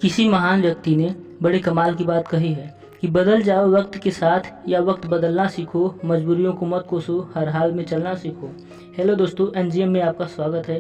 किसी महान व्यक्ति ने बड़े कमाल की बात कही है कि बदल जाओ वक्त के साथ या वक्त बदलना सीखो, मजबूरियों को मत कोसो, हर हाल में चलना सीखो। हेलो दोस्तों, एनजीएम में आपका स्वागत है।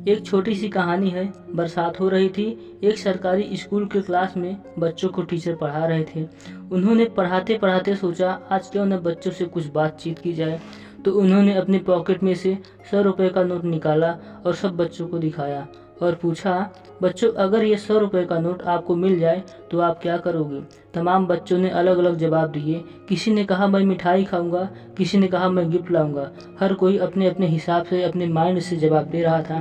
एक छोटी सी कहानी है। बरसात हो रही थी। एक सरकारी स्कूल के क्लास में बच्चों को टीचर पढ़ा रहे थे। उन्होंने पढ़ाते पढ़ाते सोचा आज क्यों न बच्चों से कुछ बातचीत की जाए। तो उन्होंने अपने पॉकेट में से 100 रुपये का नोट निकाला और सब बच्चों को दिखाया और पूछा, बच्चों अगर ये 100 रुपये का नोट आपको मिल जाए तो आप क्या करोगे। तमाम बच्चों ने अलग अलग जवाब दिए। किसी ने कहा मैं मिठाई खाऊंगा, किसी ने कहा मैं गिफ्ट लाऊंगा। हर कोई अपने अपने हिसाब से अपने माइंड से जवाब दे रहा था।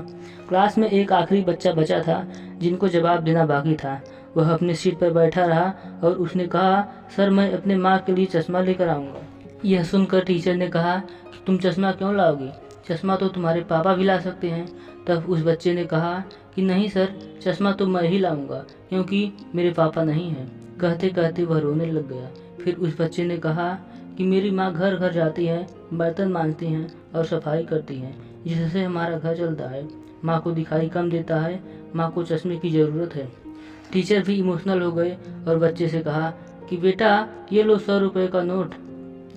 क्लास में एक आखिरी बच्चा बचा था जिनको जवाब देना बाकी था। वह अपने सीट पर बैठा रहा और उसने कहा, सर मैं अपने माँ के लिए चश्मा लेकर आऊँगा। यह सुनकर टीचर ने कहा, तुम चश्मा क्यों लाओगे, चश्मा तो तुम्हारे पापा भी ला सकते हैं। तब उस बच्चे ने कहा कि नहीं सर, चश्मा तो मैं ही लाऊंगा क्योंकि मेरे पापा नहीं हैं। कहते कहते वह रोने लग गया। फिर उस बच्चे ने कहा कि मेरी माँ घर घर जाती हैं, बर्तन मांजती हैं और सफाई करती हैं, जिससे हमारा घर चलता है। माँ को दिखाई कम देता है, माँ को चश्मे की ज़रूरत है। टीचर भी इमोशनल हो गए और बच्चे से कहा कि बेटा ये लो 100 रुपये का नोट,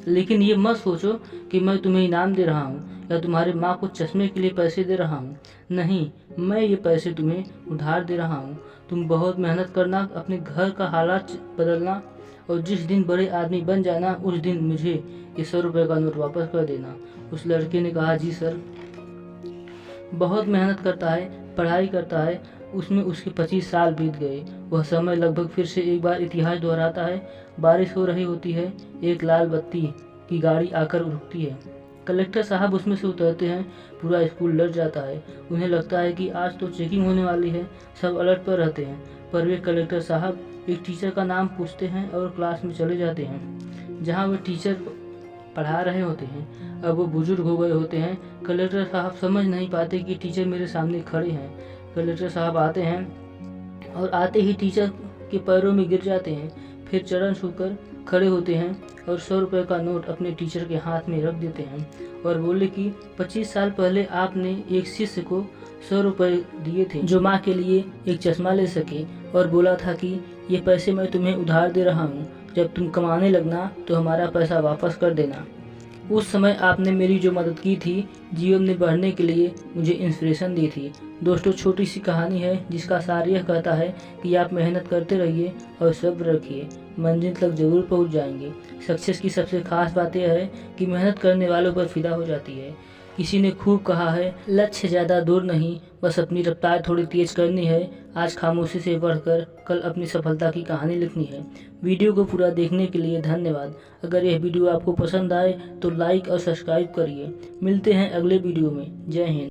लेकिन ये मत सोचो कि मैं तुम्हें इनाम दे रहा हूँ या तुम्हारे माँ को चश्मे के लिए पैसे दे रहा हूँ। नहीं, मैं ये पैसे तुम्हें उधार दे रहा हूँ। तुम बहुत मेहनत करना, अपने घर का हालात बदलना और जिस दिन बड़े आदमी बन जाना उस दिन मुझे ये 100 रुपये का नोट वापस कर देना। उस लड़के ने कहा, जी सर। बहुत मेहनत करता है, पढ़ाई करता है, उसमें उसके 25 साल बीत गए। वह समय लगभग फिर से एक बार इतिहास दोहराता है। बारिश हो रही होती है, एक लाल बत्ती की गाड़ी आकर रुकती है। कलेक्टर साहब उसमें से उतरते हैं। पूरा स्कूल डर जाता है। उन्हें लगता है कि आज तो चेकिंग होने वाली है। सब अलर्ट पर रहते हैं, पर वे कलेक्टर साहब एक टीचर का नाम पूछते हैं और क्लास में चले जाते हैं जहाँ वे टीचर पढ़ा रहे होते हैं। अब वो बुजुर्ग हो गए होते हैं। कलेक्टर साहब समझ नहीं पाते कि टीचर मेरे सामने खड़े हैं। कलेक्टर साहब आते हैं और आते ही टीचर के पैरों में गिर जाते हैं। फिर चरण छूकर खड़े होते हैं और 100 रुपये का नोट अपने टीचर के हाथ में रख देते हैं और बोले कि 25 साल पहले आपने एक शिष्य को 100 रुपये दिए थे जो माँ के लिए एक चश्मा ले सके, और बोला था कि ये पैसे मैं तुम्हें उधार दे रहा हूँ, जब तुम कमाने लगना तो हमारा पैसा वापस कर देना। उस समय आपने मेरी जो मदद की थी, जीवन में बढ़ने के लिए मुझे इंस्पिरेशन दी थी। दोस्तों, छोटी सी कहानी है जिसका सार यह कहता है कि आप मेहनत करते रहिए और सब्र रखिए, मंजिल तक जरूर पहुंच जाएंगे। सक्सेस की सबसे खास बात यह है कि मेहनत करने वालों पर फिदा हो जाती है। किसी ने खूब कहा है, लक्ष्य ज़्यादा दूर नहीं, बस अपनी रफ्तार थोड़ी तेज करनी है। आज खामोशी से बढ़कर कल अपनी सफलता की कहानी लिखनी है। वीडियो को पूरा देखने के लिए धन्यवाद। अगर यह वीडियो आपको पसंद आए तो लाइक और सब्सक्राइब करिए। मिलते हैं अगले वीडियो में। जय हिंद।